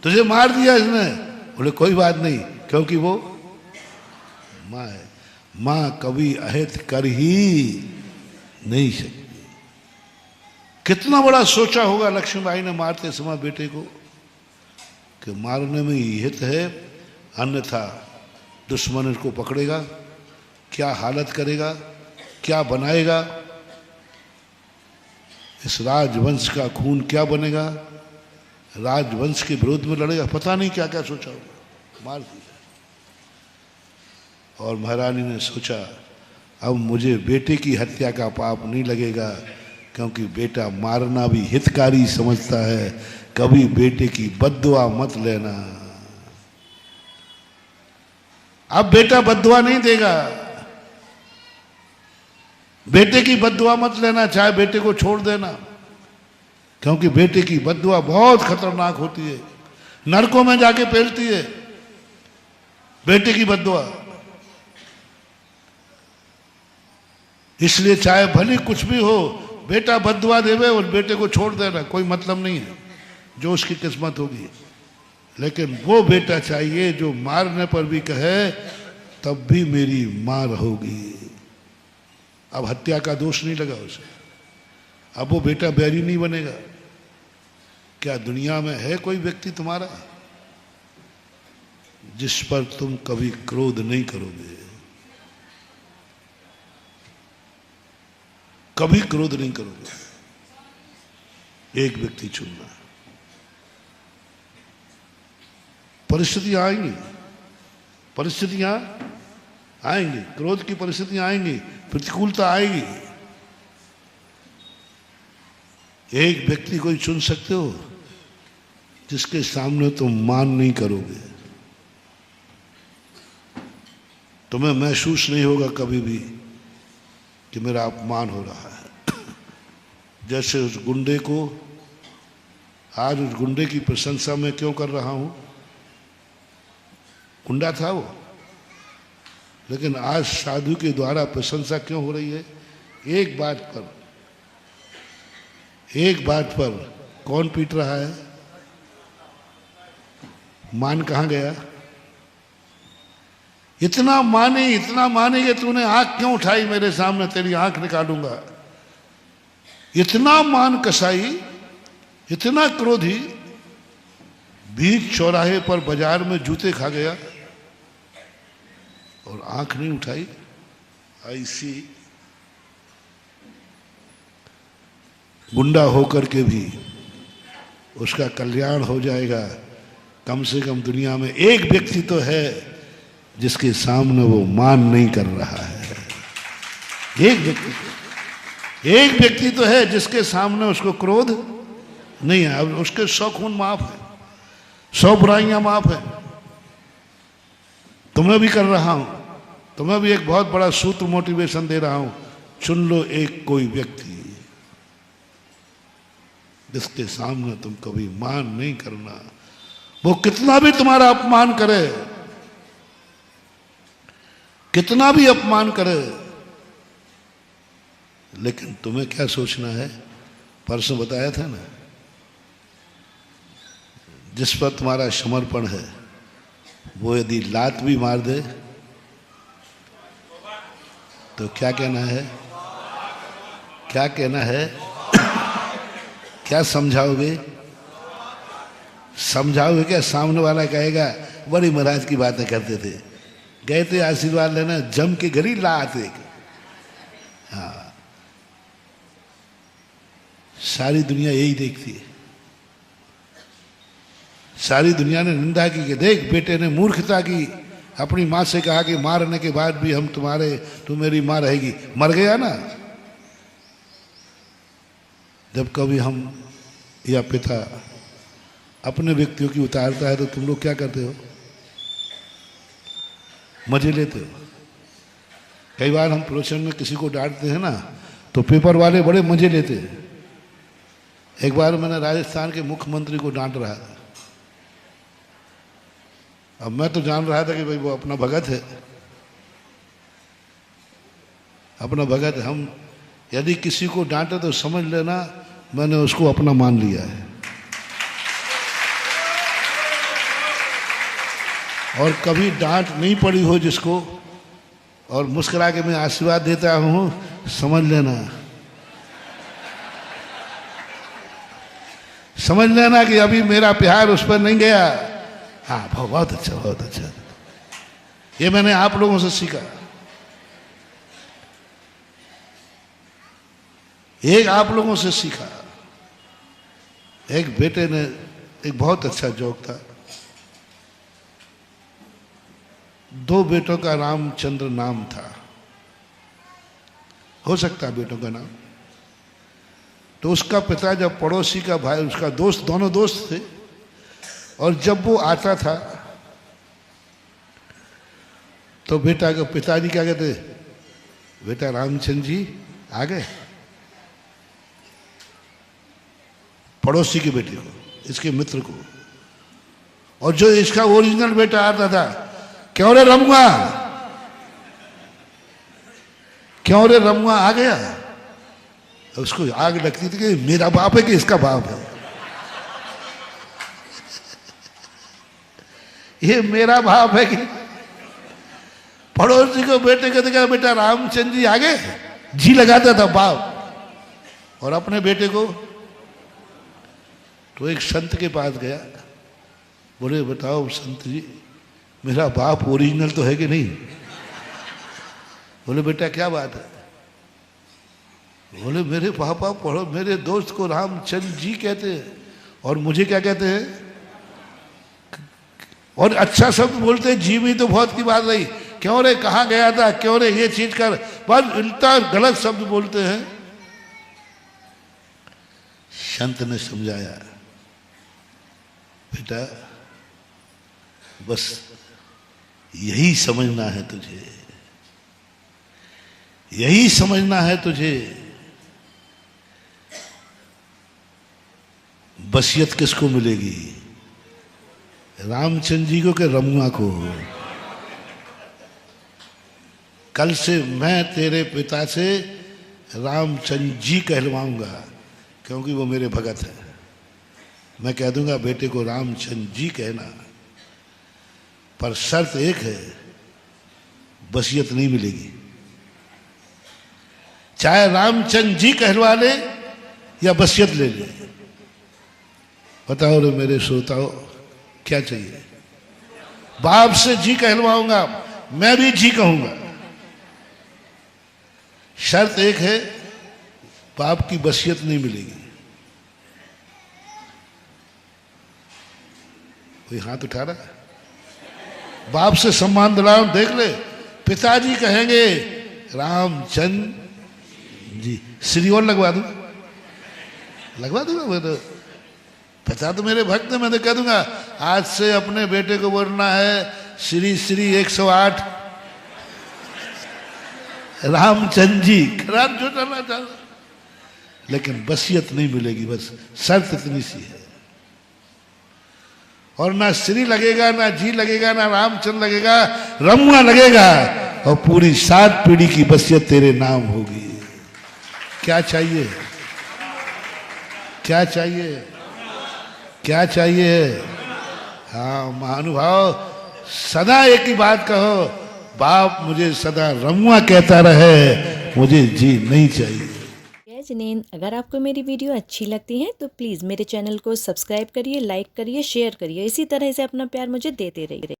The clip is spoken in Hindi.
तुझे मार दिया इसने। बोले कोई बात नहीं, क्योंकि वो माँ है। माँ कभी अहित कर ही नहीं सकती। कितना बड़ा सोचा होगा लक्ष्मीबाई ने मारते समय बेटे को, कि मारने में ही हित है, अन्यथा दुश्मन इसको पकड़ेगा, क्या हालत करेगा, क्या बनाएगा, इस राजवंश का खून क्या बनेगा, राजवंश के विरोध में लड़ेगा, पता नहीं क्या क्या सोचा होगा, मार दिया। और महारानी ने सोचा अब मुझे बेटे की हत्या का पाप नहीं लगेगा, क्योंकि बेटा मारना भी हितकारी समझता है, कभी बेटे की बद्दुआ मत लेना। अब बेटा बद्दुआ नहीं देगा, बेटे की बद्दुआ मत लेना, चाहे बेटे को छोड़ देना, क्योंकि बेटे की बद्दुआ बहुत खतरनाक होती है, नरकों में जाके फैलती है बेटे की बद्दुआ। इसलिए चाहे भले कुछ भी हो, बेटा बद्दुआ देवे और बेटे को छोड़ देना कोई मतलब नहीं है, जो उसकी किस्मत होगी। लेकिन वो बेटा चाहिए जो मारने पर भी कहे तब भी मेरी मां रहोगी। अब हत्या का दोष नहीं लगा उसे, अब वो बेटा बैरी नहीं बनेगा। क्या दुनिया में है कोई व्यक्ति तुम्हारा जिस पर तुम कभी क्रोध नहीं करोगे, कभी क्रोध नहीं करोगे? एक व्यक्ति चुनना। परिस्थितियां आएंगी, परिस्थितियां आएंगी, क्रोध की परिस्थितियां आएंगी, प्रतिकूलता आएगी। एक व्यक्ति कोई चुन सकते हो जिसके सामने तुम मान नहीं करोगे, तुम्हें महसूस नहीं होगा कभी भी कि मेरा अपमान हो रहा है। जैसे उस गुंडे को, आज उस गुंडे की प्रशंसा मैं क्यों कर रहा हूं, गुंडा था वो, लेकिन आज साधु के द्वारा प्रशंसा क्यों हो रही है? एक बात पर, एक बात पर कौन पीट रहा है? मान कहां गया? इतना माने कि तूने आंख क्यों उठाई मेरे सामने, तेरी आंख निकालूंगा। इतना मान कसाई, इतना क्रोधी, बीच चौराहे पर बाजार में जूते खा गया और आंख नहीं उठाई। ऐसी गुंडा होकर के भी उसका कल्याण हो जाएगा। कम से कम दुनिया में एक व्यक्ति तो है जिसके सामने वो मान नहीं कर रहा है। एक व्यक्ति तो है जिसके सामने उसको क्रोध नहीं है। अब उसके 100 खून माफ है, 100 बुराइयां माफ है। तुम्हें भी कर रहा हूं, तुम्हें भी एक बहुत बड़ा सूत्र मोटिवेशन दे रहा हूं। चुन लो एक कोई व्यक्ति जिसके सामने तुम कभी मान नहीं करना, वो कितना भी तुम्हारा अपमान करे, कितना भी अपमान करे, लेकिन तुम्हें क्या सोचना है? परसों बताया था ना, जिस पर तुम्हारा समर्पण है वो यदि लात भी मार दे तो क्या कहना है? क्या कहना है? क्या समझाओगे? समझाओगे क्या? सामने वाला कहेगा बड़ी महाराज की बातें करते थे, गए थे आशीर्वाद लेना, जम के घर ही ला आते। हाँ, सारी दुनिया यही देखती है। सारी दुनिया ने निंदा की कि देख बेटे ने मूर्खता की, अपनी मां से कहा कि मारने के बाद भी हम तू मेरी मां रहेगी। मर गया ना। जब कभी हम या पिता अपने व्यक्तियों की उतारता है तो तुम लोग क्या करते हो? मजे लेते हो। कई बार हम प्रवचन में किसी को डांटते हैं ना तो पेपर वाले बड़े मजे लेते हैं। एक बार मैंने राजस्थान के मुख्यमंत्री को डांट रहा था। अब मैं तो जान रहा था कि भाई वो अपना भगत है, अपना भगत है। हम यदि किसी को डांटे तो समझ लेना मैंने उसको अपना मान लिया है। और कभी डांट नहीं पड़ी हो जिसको, और मुस्कुरा के मैं आशीर्वाद देता हूं, समझ लेना, समझ लेना कि अभी मेरा प्यार उस पर नहीं गया। हाँ, बहुत अच्छा, बहुत अच्छा। ये मैंने आप लोगों से सीखा। एक आप लोगों से सीखा। एक बेटे ने एक बहुत अच्छा जोक था। 2 बेटों का रामचंद्र नाम था, हो सकता है बेटों का नाम। तो उसका पिता जब पड़ोसी का भाई, उसका दोस्त, दोनों दोस्त थे, और जब वो आता था तो बेटा का पिताजी क्या कहते, बेटा रामचंद्र जी आ गए, पड़ोसी के बेटे को, इसके मित्र को। और जो इसका ओरिजिनल बेटा आता था, क्यों रे रमुआ, क्यों रे रमुआ आ गया, उसको आग लगती थी कि मेरा बाप है कि इसका बाप है, ये मेरा बाप है कि। पड़ोसी को बेटे को देखा, बेटा रामचंद्र जी आ गए, जी लगाता था बाप। और अपने बेटे को, तो एक संत के पास गया, बोले बताओ संत जी, मेरा बाप ओरिजिनल तो है कि नहीं। बोले बेटा क्या बात है। बोले मेरे पापा पढ़ो, मेरे दोस्त को रामचंद्र जी कहते हैं, और मुझे क्या कहते हैं, और अच्छा शब्द बोलते हैं, जी भी तो बहुत की बात रही, क्यों रे कहाँ गया था, क्यों रे ये चीज कर, बस उल्टा गलत शब्द बोलते हैं। संत ने समझाया, बेटा बस यही समझना है तुझे, यही समझना है तुझे, बसियत किसको मिलेगी, रामचंद्र जी को कि रमुआ को। कल से मैं तेरे पिता से रामचंद्र जी कहलवाऊंगा, क्योंकि वो मेरे भगत है। मैं कह दूंगा बेटे को रामचंद्र जी कहना, पर शर्त एक है, बसियत नहीं मिलेगी। चाहे रामचंद्र जी कहलवा ले या बसियत ले ले। बताओ रे मेरे श्रोताओ, क्या चाहिए। बाप से जी कहलवाऊंगा, मैं भी जी कहूंगा। शर्त एक है, बाप की बसियत नहीं मिलेगी। कोई हाथ उठा रहा है? बाप से सम्मान दिलाओ, देख ले, पिताजी कहेंगे रामचंद्र जी, श्री और लगवा दूंगा मैं तो। पिता तो मेरे भक्त है, मैं तो कह दूंगा आज से अपने बेटे को बोलना है श्री श्री 108 रामचंद्र जी। खराब जो करना चाह, लेकिन बसियत नहीं मिलेगी, बस शर्त इतनी सी है। और ना श्री लगेगा, ना जी लगेगा, ना रामचंद्र लगेगा, रमुआ लगेगा, और पूरी 7 पीढ़ी की बसियत तेरे नाम होगी। क्या चाहिए, क्या चाहिए, क्या चाहिए। हाँ महानुभाव, सदा एक ही बात कहो, बाप मुझे सदा रमुआ कहता रहे, मुझे जी नहीं चाहिए। जय जिनेंद्र, अगर आपको मेरी वीडियो अच्छी लगती है तो प्लीज़ मेरे चैनल को सब्सक्राइब करिए, लाइक करिए, शेयर करिए। इसी तरह से अपना प्यार मुझे देते रहिए।